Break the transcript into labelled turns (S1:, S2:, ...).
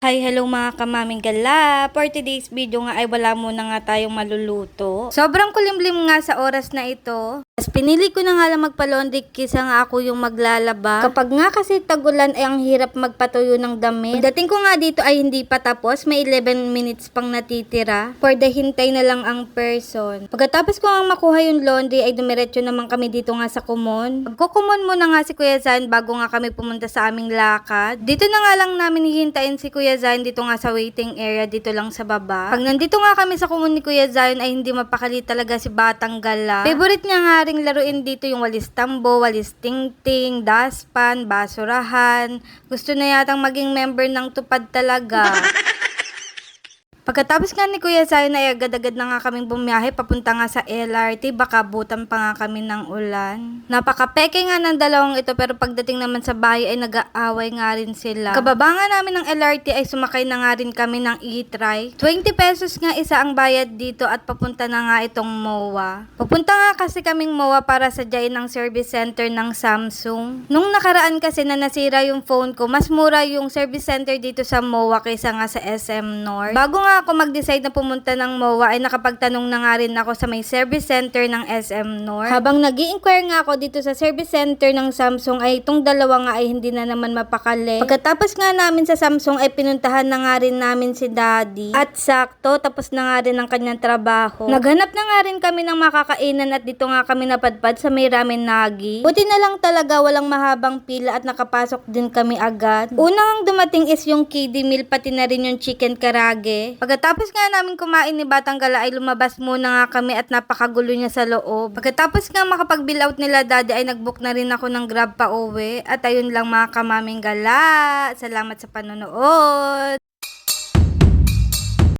S1: Hi, hello mga kamaming gala. For today's video nga ay wala muna nga tayong maluluto. Sobrang kulimlim nga sa oras na ito. Mas pinili ko na nga lang magpalondrik kisa nga ako yung maglalaba. Kapag nga kasi tag-ulan ay ang hirap magpatuyo ng damit. Pagdating ko nga dito ay hindi pa tapos. May 11 minutes pang natitira. For the hintay na lang ang person. Pagkatapos ko nga makuha yung laundry ay dumiretso naman kami dito nga sa kumon. Magkukumon muna nga si Kuya Zan bago nga kami pumunta sa aming lakad. Dito na nga lang namin hihintayin si Kuya Zion dito nga sa waiting area dito lang sa baba. Pag nandito nga kami sa kumun ni Kuya Zion ay hindi mapakali talaga si Batang Gala. Favorite niya nga ring laruin dito yung walis tambo, walis tingting, daspan, basurahan. Gusto na yatang maging member ng tupad talaga. Pagkatapos nga ni Kuya Zion ay agad-agad na nga kaming bumiyahe papunta nga sa LRT, baka butan pa nga kami ng ulan. Napakapeke nga ng dalawang ito pero pagdating naman sa bahay ay nag-aaway nga rin sila. Kababa nga namin ng LRT ay sumakay na nga rin kami ng e-try. 20 pesos nga isa ang bayad dito at papunta na nga itong MOA. Papunta nga kasi kaming MOA para sadyain ng service center ng Samsung. Nung nakaraan kasi na nasira yung phone ko, mas mura yung service center dito sa MOA kaysa nga sa SM North. Bago nga ako mag-decide na pumunta ng MOA ay nakapagtanong na nga rin ako sa may service center ng SM North. Habang nag-i-inquire nga ako dito sa service center ng Samsung ay itong dalawa nga ay hindi na naman mapakali. Pagkatapos nga namin sa Samsung ay pinuntahan na nga rin namin si Daddy. At sakto, tapos na nga rin ang kanyang trabaho. Naghanap na nga rin kami ng makakainan at dito nga kami napadpad sa may ramen nagi. Buti na lang talaga walang mahabang pila at nakapasok din kami agad. Unang dumating is yung kiddie meal pati na rin yung chicken karage. Pagkatapos nga namin kumain ni Batang Gala ay lumabas muna nga kami at napakagulo niya sa loob. Pagkatapos nga makapag-bill out nila Daddy ay nag-book na rin ako ng Grab pa uwi. At ayun lang mga kamaming gala. Salamat sa panonood.